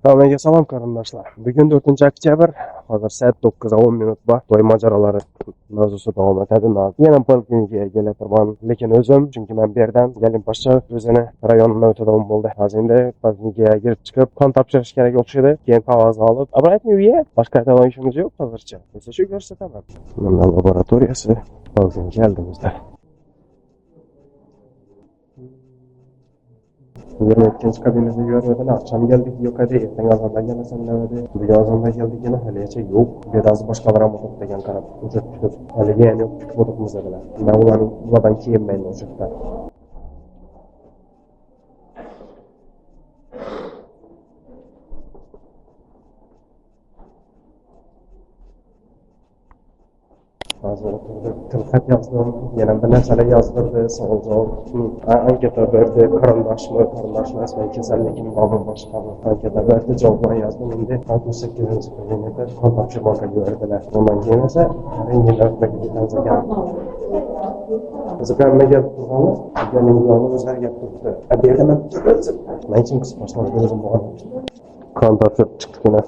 Hammaga salom qarindoshlar. Bugun 4-oktyabr, hozir soat 9:10 bor. To'y mojarolari mavzusi davom etadi. Yana poliklinikaga kelaman, lekin o'zim, chunki men bu yerdan Galimposhcha o'zini rayonidan o'tadigan bo'ldi. Hozir endi poliklinikaga kirib chiqib, qon topshirish kerak o'xshaydi. Keyin qog'ozni olib, обратно uyga boshqa aytadigan ishimiz yo'q hozircha. Esa shu ko'rsataman. Mana laboratoriyasi poliklinikaga keldimizda. 22 kabinete görmeden akşam geldik yok hadi erten azanda gelmesen demedi. Bugün azanda geldik yine haliyeçe yok. Biraz başkalara motok degen karab uçak düştük. Haliye yani yok küçük motokumuz dediler. Ben ulan kiyinmeyin uçakta. Hazır oturduk, tilxat yazdım, yana bir narsalar yazdırdı, savol anketa berdi, qarindoshmi asman kasalligini bormi boshqami anketa berdi, javoblar yazdim. Endi 68-kabinetda qon topshirmoqqa yubordilar. Undan keyin esa rentgenga o'tmagan. Ziqamga turganlar, ganing yoni o'zgarib turibdi. Bu yerda men kim qismashlar o'zim bo'lgan. Qon topshirib chiqdikina.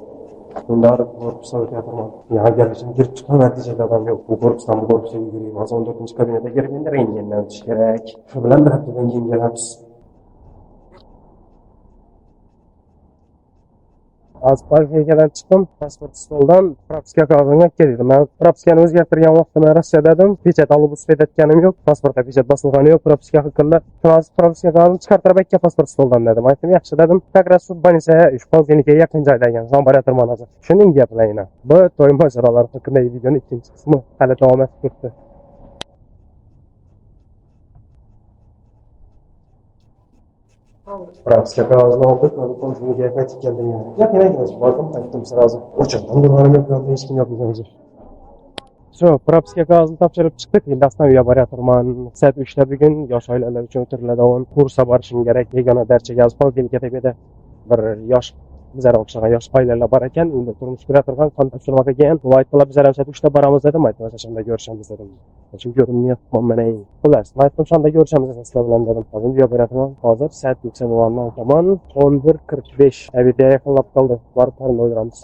Bunları korpusa öteyatırman. Ya gelişim girip çıkan neticede adam yok. Bu korpustan bu korpusa yürüyeyim. Az 14. kabinete girip de renginden ötüş gerek. Şu bilen bir haftadan keyin gelemiz. Az parkiyeden chiqdim, pasport stoldan propiska qog'ozimga keldim. Men propiskani o'zgartirgan vaqtda men Rossiyada edim. Pechat olib o'tayotganim yo'q. Pasportda pechat bosilgani yo'q. Propiska haqida propiska qog'ozimni chiqartirib aytgan pasport stoldan dedim. Aytdim, yaxshi dedim. Как раз shu больница, shu poliklinikaga yaqin joyda ekan. Zambaryatirman hozir. Shuning gaplayina. Bu to'y mojarolari haqida videoning ikkinchi qismi hali davom etib turibdi. Propiska qog'ozini oldik, poliklinikaga qaytib keldim yana. Yaqin bordim, aytdim sразу. O'chirdim, durmanim yo'q, hech kim yo'q o'zi. Shu propiska qog'ozini topshirib chiqdik. Endi Astanaga borayotirman. Soat 3da bugun yosh oilalar uchun o'tiriladigan kursga borishim kerak. Yagona darchaga poliklinika tepeda bir yosh bizlarga o'xshagan yosh oilalar bor ekan. Endi turmush quratirgan qon topshirmoqqa kelgan. Bu aytdilar biz ham soat 3da boramiz dedim. Aytdim, o'shanda ko'rishamiz dedim. Chunki ko'rinmayapman mana. Xullas, aytdim shunda ko'rishamiz sizlar bilan dedim. Hozir borayotirman. Hozir soat 9:10 tomon 11:45. Abida yaqinlab qoldi. Borib qarab o'tiramiz.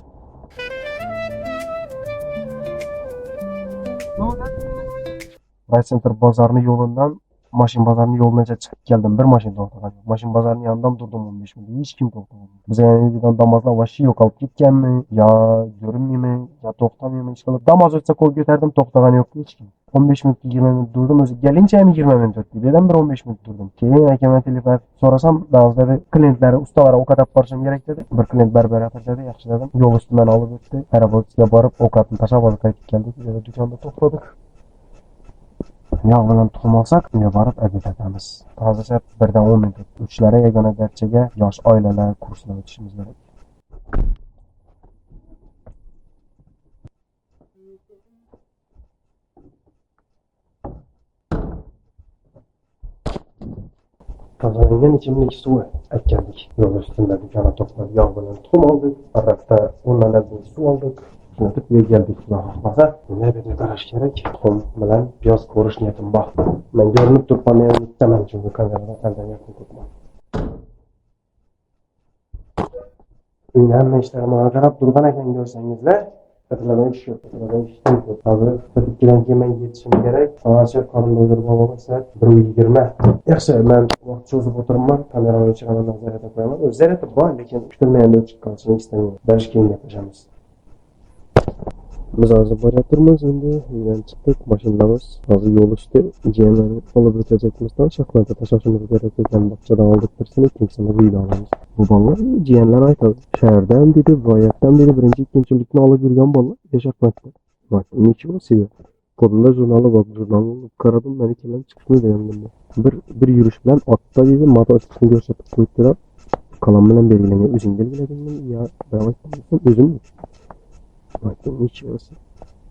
Raycenter bozorning yo'lidan Mashin bozorining yo'linacha chiqib keldim. Bir mashina to'xtagan. Mashin bozorining yonidan turdim 15 minut. Hech kim to'xtamagan. Biz yana damozlar vashi yo'qolib ketganmi, yo ko'rinmaymi, yo to'xtamaymi ish qilib. Damoz o'tsa qo'l ko'tardim, to'xtagani yo'q hech kim. 15 minut 20 minut turdim. O'zi gelincha ham 20 minut o'tdi. Dedim bir 15 minut turdim. Keyin akaman telefon so'rasam, ba'zilari klientlari ustalari o'qatib borishim kerak dedi. Bir klient barbar dedi, yaxshi dedim. Yo'l ustidan olib o'tdi. Aeroportga borib, ovqatni tashlab olib qaytib keldik. Yana do'konda to'xtadik. Yog' bilan tuxum olsak, unga borib ajratamiz. Hozircha 1dan 10 minut. Uchlari yagona darchaga yosh oilalar kurslar o'tishimiz kerak. Tozalangan ichimlik suvi aytgandik. Yo'l ustida do'kona to'xtab yog' bilan tuxum oldik. Arafta o'rnada suv oldik. Shunday qilib keldik. Xohlasa, bunday bir qarash kerak. Tuxum bilan piyoz ko'rish niyatim bor. Men ko'rinib turibman, men bittaman chunki kamerada qanday yaqin turibman. Hamma ishlarim qarab turgan ekan ko'rsangizlar, qiladigan ish yo'q. Hozir bittadan keyin men ketishim kerak. Hozir qorin do'ldirib olmasa 1:20. Yaxshi, men vaqt cho'zib o'tiribman, kamerani o'chiraman, nazoratga qo'yaman. O'zlari bor, lekin kutilmaganda o'chib qolishini istayman. Dash keyin gaplashamiz. Biz hozir boryapmiz, endi uydan chiqdik, mashinamiz hozir yo'l ustida jiyanlarni olib o'tacakmizdan shaxmatga tashlashimiz kerak ekan. Bog'chadan oldik birsini, ikkinchisini uydan olamiz. Bu bolalar jiyanlar aytadi, shahardan dedi, viloyatdan dedi, birinchi ikkinchilikni olib yurgan bolalar yashaqmoqda. Bak, nechi bo'lsa, qo'lida jurnali bor, jurnalni qaradim, meni kelam chiqmaydi endi. Bir yurish bilan otda dedi, mototsiklni ko'rsatib qo'yibdilar. Qalam bilan belgilangan, o'zing belgiladingmi? Ya, ben aytdim, o'zim. Bakın hiç olsun.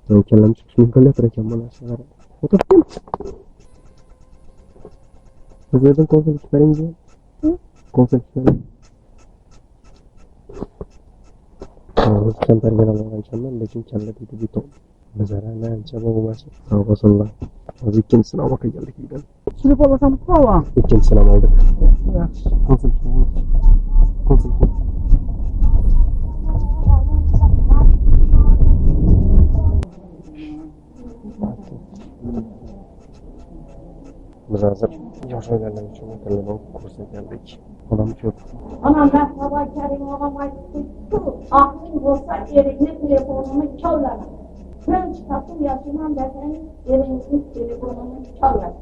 Ben kellam chiqishni qilyaptikan mana shular. O'tirdim. Sizlardan konsullik beringiz. Konsullik bering. Hozir kamtargan olganman, lekin kalla deydi biton. Bizlarni ancha bo'lmasa. Sog' bo'lsinlar. Hozir ikkinchisini olib keldik uydan. Shuni bo'lasam qova. Ikkinchisini oldik. Yaxshi. Konsullik. Biz hazır yaş aileler için ödenen kursa geldik. Adam çok. Anam merhaba Kerim ağam ayıptı. Aklın olsa yerine telefonumu çalarım. Ben çıkarttım yaşından beri evinizin telefonumu çalarım.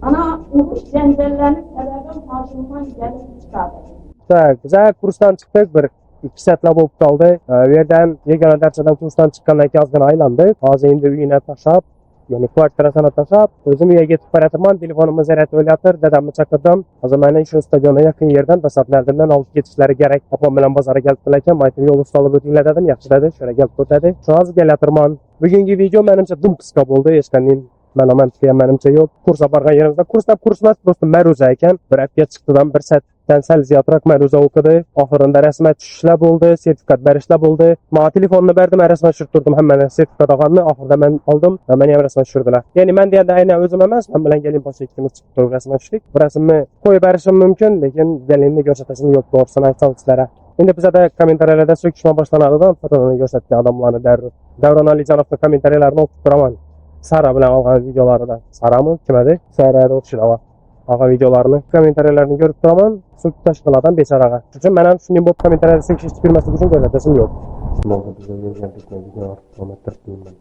Ana uğuş cenderlerini sebebim karşımdan gelip çıkardım. Güzel kursdan çıktık. Bir 2 saatla bo'lib qoldi. Bu yerdan yagona darchadan kursdan chiqqandan keyin ozgina aylandik. Hozir endi uyini tashlab, ya'ni kvartirasini tashlab, o'zim uyga ketib boraman. Telefonimni zaryad bo'layotir. Dadamni chaqirdim. Hozir mana shu stadionga yaqin yerdan Basatlardan olib ketishlari kerak. Opam bilan bozorga kelibdilar ekan. Aytdim, yo'l ustida olib o'tinglar dedim. Yaxshi dedi. Shunga kelib o'tadi. Shu hozir kelayotirman. Bugungi video menimcha dum qisqa bo'ldi. Hech qanday ma'lumotga menimcha yo'q. Kursga borgan yerimizda kurs emas, просто ma'ruza ekan. Bir hafta chiqdidan 1 soatdan sal ziyodroq ma'ruza o'qidi. Oxirida rasman tushishlar bo'ldi, sertifikat berishlar bo'ldi. Men telefonni berdim, rasman tushirtirdim hammani sertifikat olganni. Oxirida men oldim, meni ham rasman tushirdilar. Ya'ni men deyanda aynan o'zim emas, men bilan Galin boshqa ikkimiz chiqib turib rasman tushdik. Bu rasmni qo'yib berishim mumkin, lekin Galinni ko'rsatishim yo'q, to'g'risini aytsam sizlarga. Endi bizda kommentariylarda so'kishma boshlanadidan fotolarni ko'rsatgan odamlarni Davron Alijonovning kommentariyalarini o'qib turaman. Sara bilan olgan videolarida. Sarami? Kim edi? Sara o'xshaydi. Olgan videolarini, kommentariyalarini ko'rib turaman. So'kib tashqaladan bechoraga. Shuning uchun men ham shunday bo'lib kommentariyada so'kish chiqirmaslik uchun ko'rsatishim yo'q. Bo'ldi, bizga yozgandik video orqali 4 deyman.